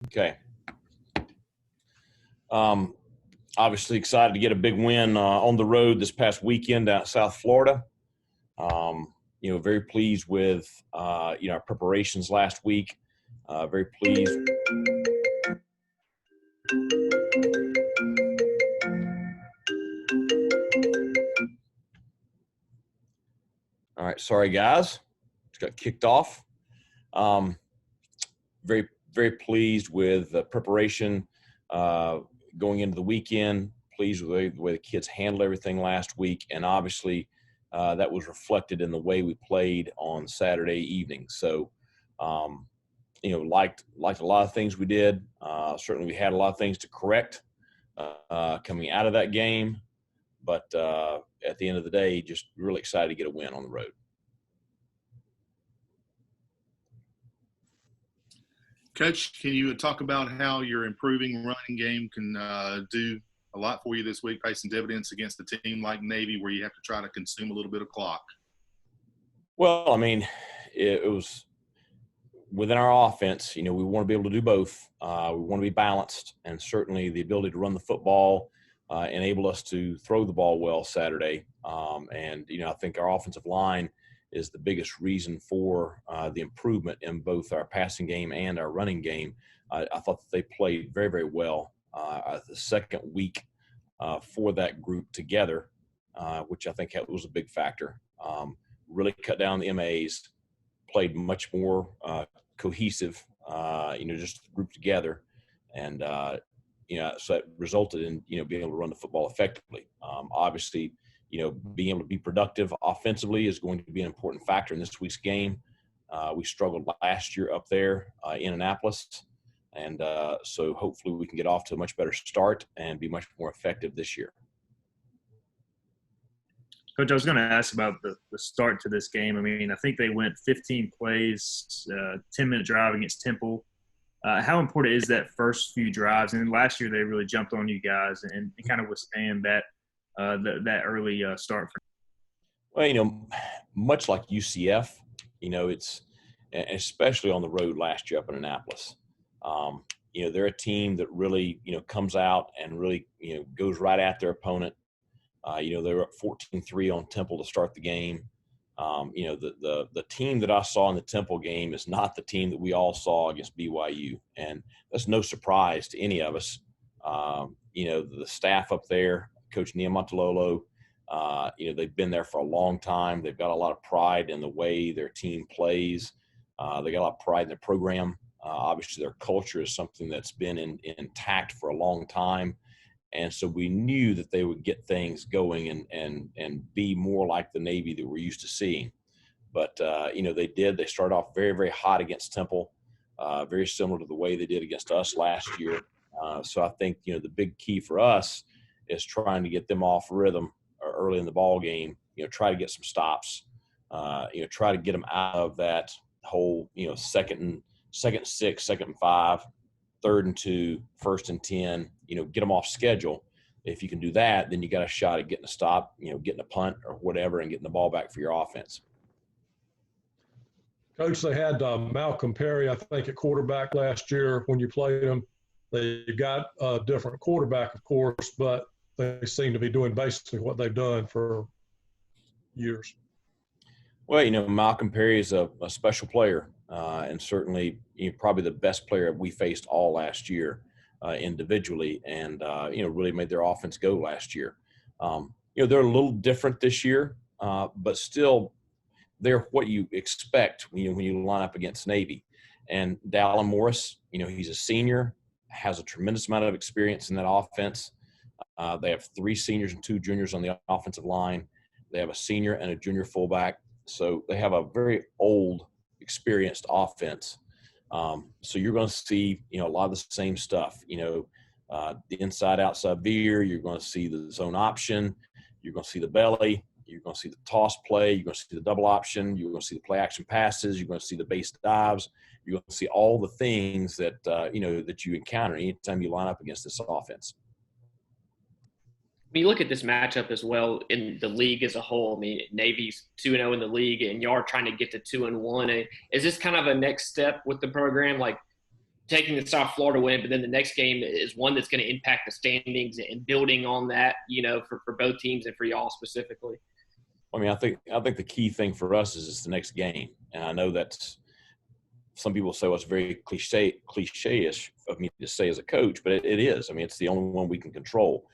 Okay. Um, Obviously excited to get a big win on the road this past weekend out in South Florida. Very pleased with our preparations last week. Very pleased. All right, sorry guys, just got kicked off. Very very pleased with the preparation going into the weekend. Pleased with the way the kids handled everything last week, and obviously that was reflected in the way we played on Saturday evening. So, liked a lot of things we did. Certainly, we had a lot of things to correct coming out of that game, but at the end of the day, just really excited to get a win on the road. Coach, can you talk about how your improving running game can do a lot for you this week, pay some dividends against a team like Navy where you have to try to consume a little bit of clock? Well, I mean, it was within our offense. We want to be able to do both. We want to be balanced, and certainly the ability to run the football enabled us to throw the ball well Saturday. I think our offensive line is the biggest reason for the improvement in both our passing game and our running game. I thought that they played very, very well the second week for that group together, which I think was a big factor. Really cut down the MAs, played much more cohesive, just grouped together. And, so that resulted in, being able to run the football effectively. Obviously, being able to be productive offensively is going to be an important factor in this week's game. We struggled last year up there in Annapolis. And so hopefully we can get off to a much better start and be much more effective this year. Coach, I was going to ask about the start to this game. I mean, I think they went 15 plays, 10-minute drive against Temple. How important is that first few drives? And last year they really jumped on you guys and kind of withstand that early start. Well, much like UCF, it's especially on the road last year up in Annapolis. They're a team that really, comes out and really, goes right at their opponent. They were up 14-3 on Temple to start the game. The team that I saw in the Temple game is not the team that we all saw against BYU, and that's no surprise to any of us. The staff up there, Coach Niamatololo, they've been there for a long time. They've got a lot of pride in the way their team plays. They got a lot of pride in their program. Obviously, their culture is something that's been intact for a long time. And so we knew that they would get things going and be more like the Navy that we're used to seeing. But, they did. They started off very, very hot against Temple, very similar to the way they did against us last year. So I think, the big key for us is trying to get them off rhythm early in the ball game, try to get some stops, try to get them out of that whole, second and 6, second and 5, 3rd and 2, 1st and 10, get them off schedule. If you can do that, then you got a shot at getting a stop, getting a punt or whatever and getting the ball back for your offense. Coach, they had Malcolm Perry, I think, at quarterback last year when you played them. They got a different quarterback, of course, but they seem to be doing basically what they've done for years. Well, Malcolm Perry is a special player, and certainly probably the best player we faced all last year individually, and really made their offense go last year. They're a little different this year, but still they're what you expect when you line up against Navy. And Dallin Morris, he's a senior, has a tremendous amount of experience in that offense. They have 3 seniors and 2 juniors on the offensive line. They have a senior and a junior fullback. So they have a very old, experienced offense. So you're going to see, a lot of the same stuff, the inside-outside veer. You're going to see the zone option. You're going to see the belly. You're going to see the toss play. You're going to see the double option. You're going to see the play-action passes. You're going to see the base dives. You're going to see all the things that, that you encounter anytime you line up against this offense. When you look at this matchup as well in the league as a whole, I mean, Navy's 2-0 in the league, and you are trying to get to 2-1. Is this kind of a next step with the program, like taking the South Florida win, but then the next game is one that's going to impact the standings and building on that, for both teams and for y'all specifically? I mean, I think the key thing for us is the next game, and I know that's some people say, well, it's very cliche-ish of me to say as a coach, but it is. I mean, it's the only one we can control.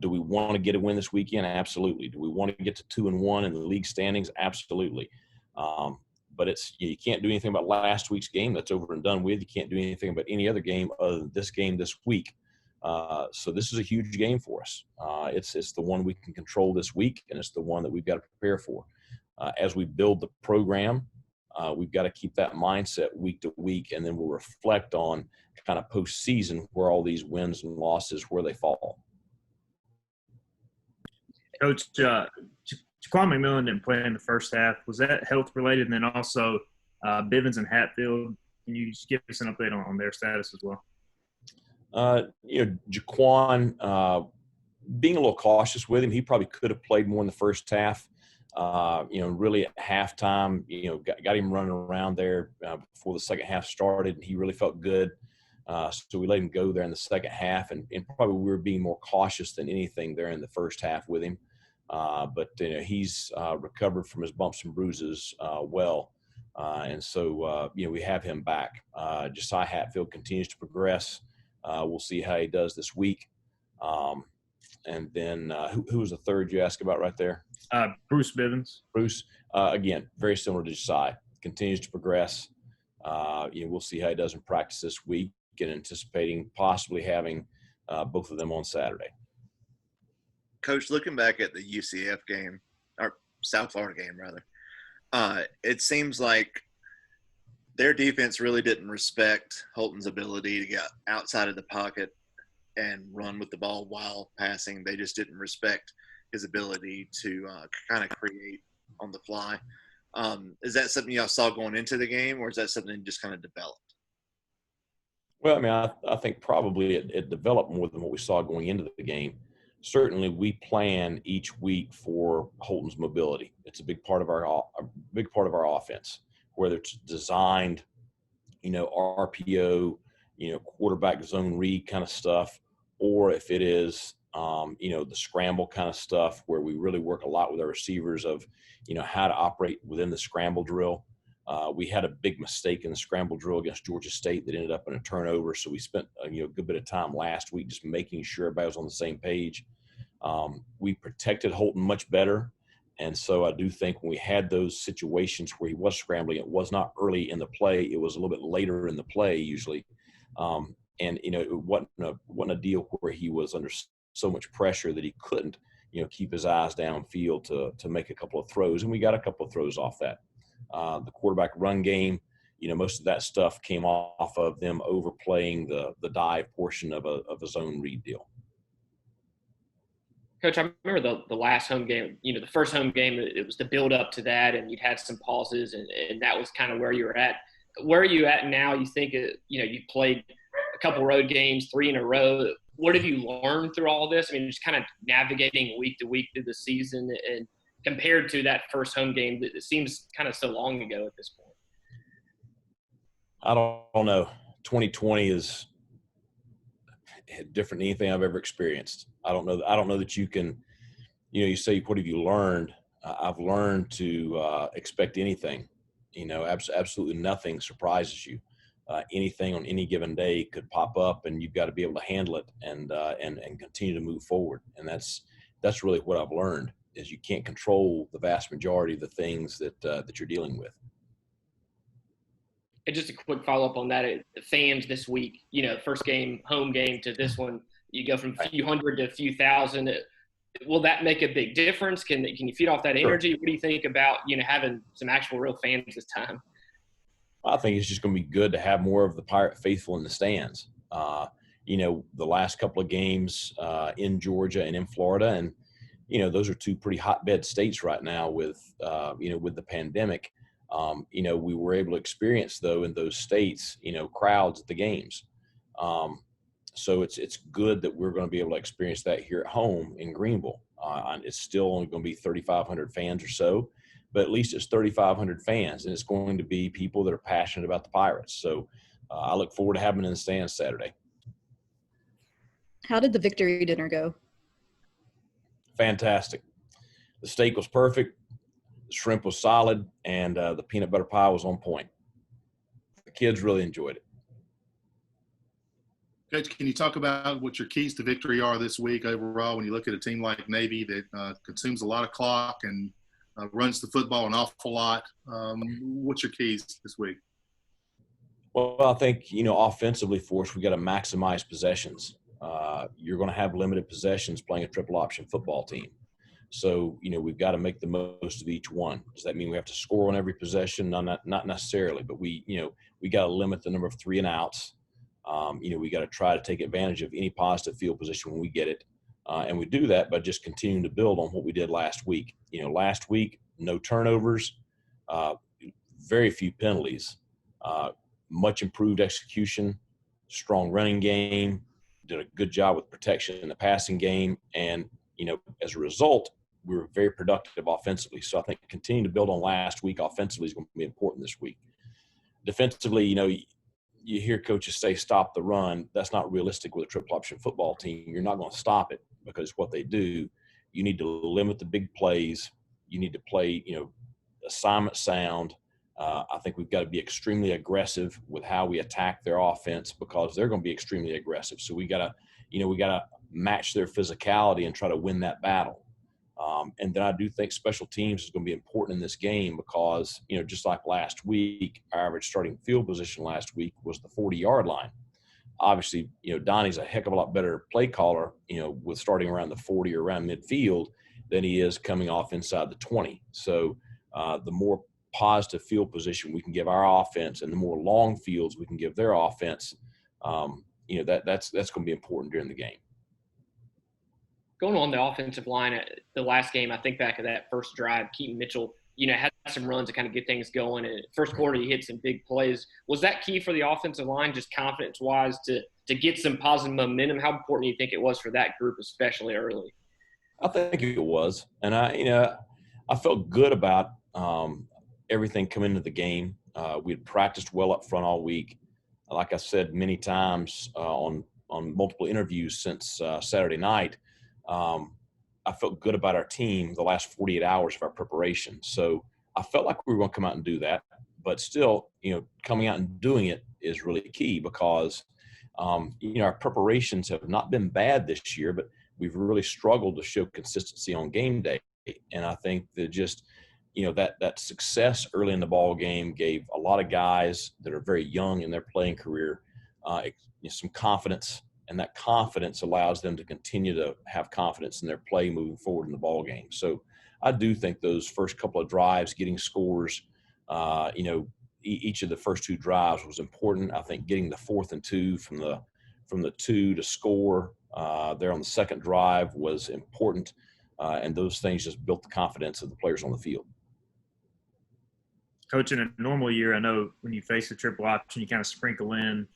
Do we want to get a win this weekend? Absolutely. Do we want to get to 2-1 in the league standings? Absolutely. But you can't do anything about last week's game. That's over and done with. You can't do anything about any other game other than this game this week. So this is a huge game for us. It's the one we can control this week, and it's the one that we've got to prepare for. As we build the program, we've got to keep that mindset week to week, and then we'll reflect on kind of postseason where all these wins and losses, where they fall. Coach, Jaquan McMillan didn't play in the first half. Was that health related? And then also Bivens and Hatfield, can you just give us an update on their status as well? Jaquan, being a little cautious with him, he probably could have played more in the first half. Really at halftime, got him running around there before the second half started, and he really felt good. So we let him go there in the second half, and probably we were being more cautious than anything there in the first half with him. But he's recovered from his bumps and bruises well. And so, we have him back. Josiah Hatfield continues to progress. We'll see how he does this week. And then who was the third you asked about right there? Bruce Bivens. Bruce, again, very similar to Josiah. Continues to progress. We'll see how he does in practice this week, and anticipating possibly having both of them on Saturday. Coach, looking back at the UCF game, or South Florida game rather, it seems like their defense really didn't respect Holton's ability to get outside of the pocket and run with the ball while passing. They just didn't respect his ability to kind of create on the fly. Is that something y'all saw going into the game, or is that something that just kind of developed? Well, I mean, I think probably it developed more than what we saw going into the game. Certainly, we plan each week for Holton's mobility. It's a big part of our offense, whether it's designed, RPO, quarterback zone read kind of stuff, or if it is, the scramble kind of stuff where we really work a lot with our receivers of, how to operate within the scramble drill. We had a big mistake in the scramble drill against Georgia State that ended up in a turnover. So we spent a good bit of time last week just making sure everybody was on the same page. We protected Holton much better. And so I do think when we had those situations where he was scrambling, it was not early in the play. It was a little bit later in the play usually. It wasn't a deal where he was under so much pressure that he couldn't, keep his eyes downfield to make a couple of throws. And we got a couple of throws off that. The quarterback run game, most of that stuff came off of them overplaying the dive portion of a zone read deal. Coach, I remember the last home game, the first home game, it was the build up to that, and you'd had some pauses, and that was kind of where you were at. Where are you at now? You think, you played a couple road games, 3 in a row. What have you learned through all this? I mean, just kind of navigating week to week through the season, and compared to that first home game, it seems kind of so long ago at this point. I don't know. 2020 is different than anything I've ever experienced. I don't know that you can, you say, what have you learned? I've learned to expect anything. Absolutely nothing surprises you. Anything on any given day could pop up, and you've got to be able to handle it and continue to move forward. And that's really what I've learned, is you can't control the vast majority of the things that you're dealing with. And just a quick follow-up on that, the fans this week, first game, home game to this one, you go from a few hundred to a few thousand. Will that make a big difference? Can you feed off that energy? Sure. What do you think about, having some actual real fans this time? I think it's just going to be good to have more of the Pirate faithful in the stands. The last couple of games in Georgia and in Florida, and, those are two pretty hotbed states right now with the pandemic. We were able to experience, though, in those states, crowds at the games. So it's good that we're going to be able to experience that here at home in Greenville. It's still only going to be 3,500 fans or so, but at least it's 3,500 fans, and it's going to be people that are passionate about the Pirates. So I look forward to having them in the stands Saturday. How did the victory dinner go? Fantastic. The steak was perfect, the shrimp was solid, and the peanut butter pie was on point. The kids really enjoyed it. Coach, can you talk about what your keys to victory are this week overall when you look at a team like Navy that consumes a lot of clock and runs the football an awful lot? What's your keys this week? Well, I think, offensively for us, we got to maximize possessions. You're going to have limited possessions playing a triple option football team. So, we've got to make the most of each one. Does that mean we have to score on every possession? No, not necessarily, but we got to limit the number of 3 and outs. We got to try to take advantage of any positive field position when we get it. And we do that by just continuing to build on what we did last week. Last week, no turnovers, very few penalties, much improved execution, strong running game, did a good job with protection in the passing game. And, as a result, we were very productive offensively. So I think continuing to build on last week offensively is going to be important this week. Defensively, you hear coaches say stop the run. That's not realistic with a triple option football team. You're not going to stop it because what they do, you need to limit the big plays. You need to play, assignment sound. I think we've got to be extremely aggressive with how we attack their offense because they're going to be extremely aggressive. So we got to match their physicality and try to win that battle. And then I do think special teams is going to be important in this game because, just like last week, our average starting field position last week was the 40-yard line. Obviously, Donnie's a heck of a lot better play caller, with starting around the 40 or around midfield than he is coming off inside the 20. So the more positive field position we can give our offense and the more long fields we can give their offense, that's going to be important during the game. Going on the offensive line, the last game, I think back of that first drive, Keaton Mitchell, had some runs to kind of get things going. And first quarter, he hit some big plays. Was that key for the offensive line, just confidence-wise, to get some positive momentum? How important do you think it was for that group, especially early? I think it was. And I felt good about everything coming into the game. We had practiced well up front all week. Like I said many times on multiple interviews since Saturday night, I felt good about our team the last 48 hours of our preparation. So I felt like we were going to come out and do that. But still, coming out and doing it is really key because, our preparations have not been bad this year, but we've really struggled to show consistency on game day. And I think that just, that success early in the ball game gave a lot of guys that are very young in their playing career some confidence. And that confidence allows them to continue to have confidence in their play moving forward in the ball game. So I do think those first couple of drives, getting scores, each of the first 2 drives was important. I think getting the 4th and 2 from the 2 to score there on the second drive was important. And those things just built the confidence of the players on the field. Coach, in a normal year, I know when you face a triple option, you kind of sprinkle in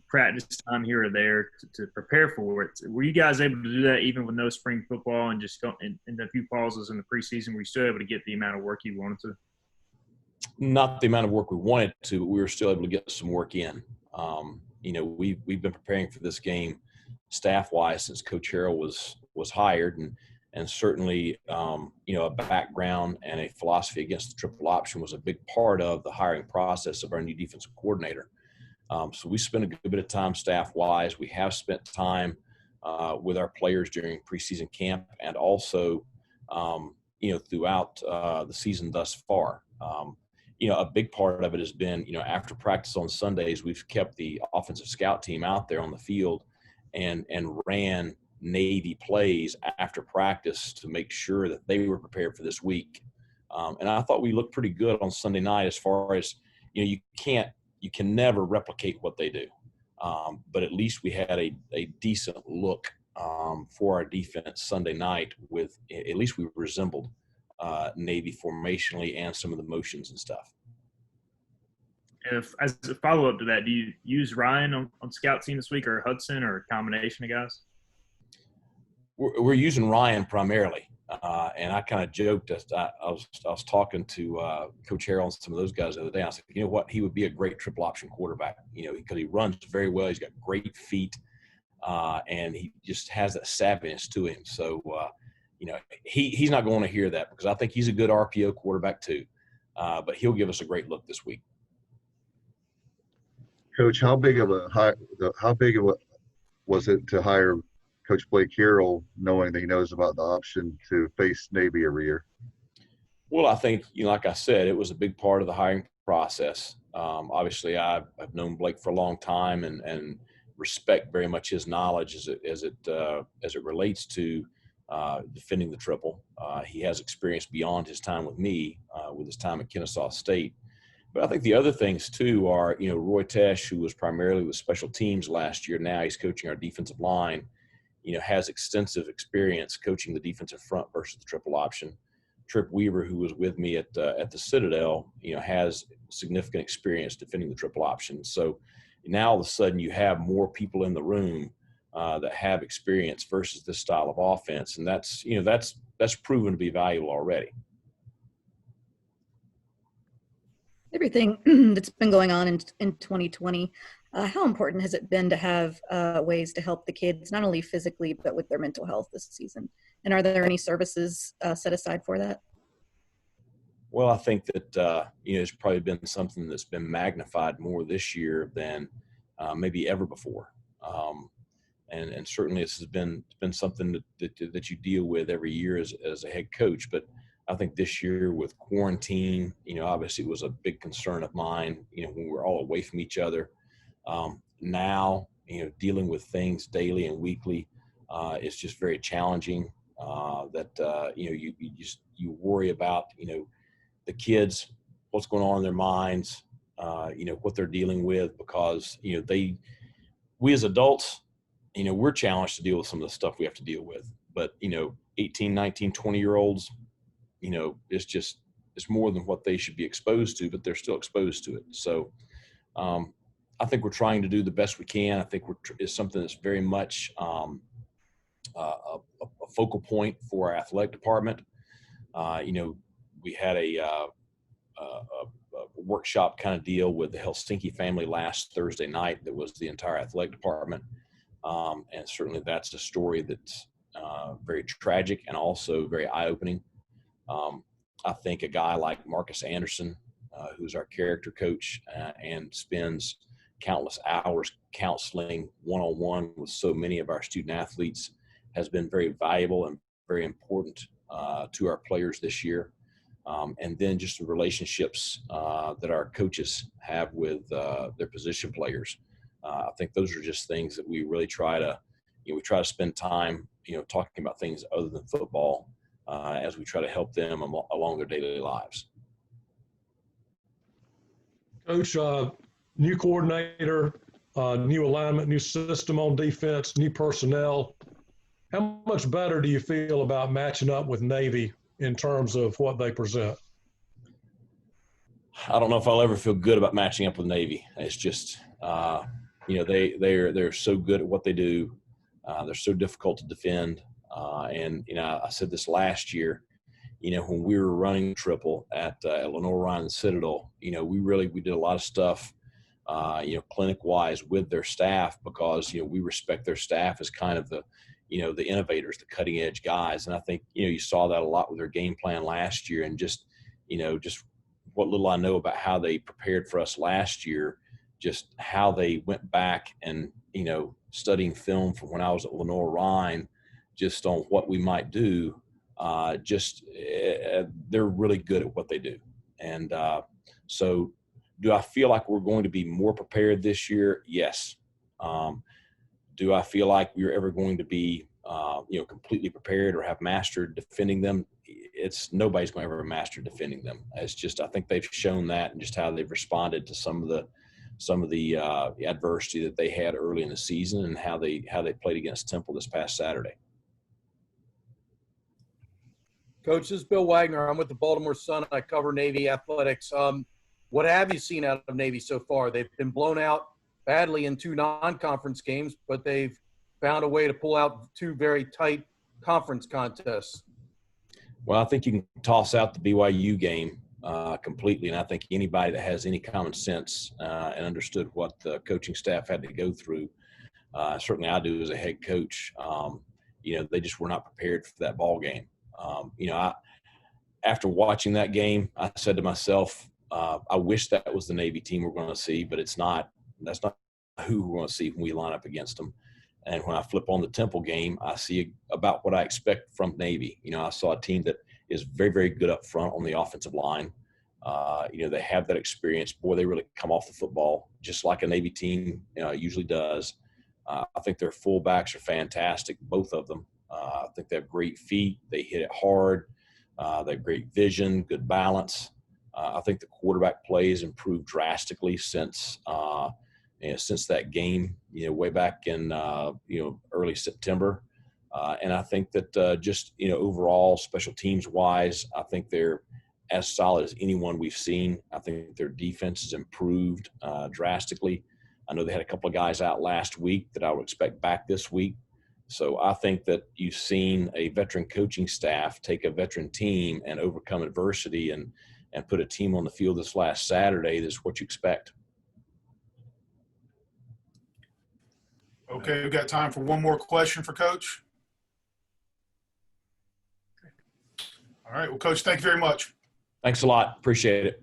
practice time here or there to prepare for it. Were you guys able to do that even with no spring football and just go in a few pauses in the preseason? Were you still able to get the amount of work you wanted to? Not the amount of work we wanted to, but we were still able to get some work in. We've been preparing for this game staff-wise since Coach Carroll was hired, and certainly a background and a philosophy against the triple option was a big part of the hiring process of our new defensive coordinator. So we spent a good bit of time staff-wise. We have spent time with our players during preseason camp and also, throughout the season thus far. A big part of it has been, after practice on Sundays, we've kept the offensive scout team out there on the field and ran Navy plays after practice to make sure that they were prepared for this week. And I thought we looked pretty good on Sunday night as far as, you can never replicate what they do. But at least we had a decent look for our defense Sunday night with, at least we resembled Navy formationally and some of the motions and stuff. And as a follow-up to that, do you use Ryan on scout team this week or Hudson or a combination of guys? We're using Ryan primarily. And I kind of joked. I was talking to Coach Carroll and some of those guys the other day. I said, you know what, he would be a great triple option quarterback. Because he runs very well. He's got great feet, and he just has that savviness to him. So, he's not going to hear that because I think he's a good RPO quarterback too. But he'll give us a great look this week. Coach, how big of a was it to hire Coach Blake Carroll, knowing that he knows about the option to face Navy every year? Well, I think, like I said, it was a big part of the hiring process. Obviously, I've known Blake for a long time and respect very much his knowledge as it relates to defending the triple. He has experience beyond his time with me, with his time at Kennesaw State. But I think the other things too are, Roy Tesh, who was primarily with special teams last year, now he's coaching our defensive line. Has extensive experience coaching the defensive front versus the triple option. Trip Weaver, who was with me at the Citadel, has significant experience defending the triple option. So now all of a sudden you have more people in the room that have experience versus this style of offense, and that's proven to be valuable already. Everything that's been going on in 2020, how important has it been to have ways to help the kids, not only physically, but with their mental health this season? And are there any services set aside for that? Well, I think that, it's probably been something that's been magnified more this year than maybe ever before. And certainly this has been something that you deal with every year as a head coach. But I think this year with quarantine, obviously it was a big concern of mine, when we're all away from each other. Now, dealing with things daily and weekly, it's just very challenging. You worry about, the kids, what's going on in their minds, what they're dealing with, because, we as adults, we're challenged to deal with some of the stuff we have to deal with. But, 18, 19, 20-year-olds, it's more than what they should be exposed to, but they're still exposed to it. So I think we're trying to do the best we can. I think it's something that's very much a focal point for our athletic department. We had a workshop kind of deal with the Helsinki family last Thursday night that was the entire athletic department. And certainly that's a story that's very tragic and also very eye-opening. I think a guy like Marcus Anderson, who's our character coach and spends countless hours counseling one-on-one with so many of our student athletes, has been very valuable and very important to our players this year. And then just the relationships that our coaches have with their position players. I think those are just things that we really try to, spend time, talking about things other than football as we try to help them along their daily lives. Coach, new coordinator, new alignment, new system on defense, new personnel. How much better do you feel about matching up with Navy in terms of what they present? I don't know if I'll ever feel good about matching up with Navy. It's just, they're so good at what they do. They're so difficult to defend. And I said this last year, when we were running triple at Lenore Ryan and Citadel, we did a lot of stuff, clinic wise with their staff, because, we respect their staff as kind of the innovators, the cutting edge guys. And I think, you saw that a lot with their game plan last year, and just what little I know about how they prepared for us last year, just how they went back and, studying film from when I was at Lenore Ryan, just on what we might do. They're really good at what they do. And so do I feel like we're going to be more prepared this year? Yes. Do I feel like we're ever going to be, completely prepared or have mastered defending them? Nobody's going to ever master defending them. It's just, I think they've shown that, and just how they've responded to some of the adversity that they had early in the season, and how they played against Temple this past Saturday. Coach, this is Bill Wagner. I'm with the Baltimore Sun. I cover Navy athletics. What have you seen out of Navy so far? They've been blown out badly in 2 non-conference games, but they've found a way to pull out 2 very tight conference contests. Well, I think you can toss out the BYU game completely, and I think anybody that has any common sense and understood what the coaching staff had to go through, certainly I do as a head coach, they just were not prepared for that ball game. After watching that game, I said to myself, I wish that was the Navy team we're going to see, but it's not. That's not who we're going to see when we line up against them. And when I flip on the Temple game, I see about what I expect from Navy. I saw a team that is very, very good up front on the offensive line. They have that experience. Boy, they really come off the football just like a Navy team usually does. I think their fullbacks are fantastic, both of them. I think they have great feet. They hit it hard. They have great vision, good balance. I think the quarterback play has improved drastically since that game, way back in, early September. And I think that overall, special teams wise, I think they're as solid as anyone we've seen. I think their defense has improved drastically. I know they had a couple of guys out last week that I would expect back this week. So I think that you've seen a veteran coaching staff take a veteran team and overcome adversity and put a team on the field this last Saturday. That's what you expect. Okay, we've got time for one more question for Coach. All right, well, Coach, thank you very much. Thanks a lot. Appreciate it.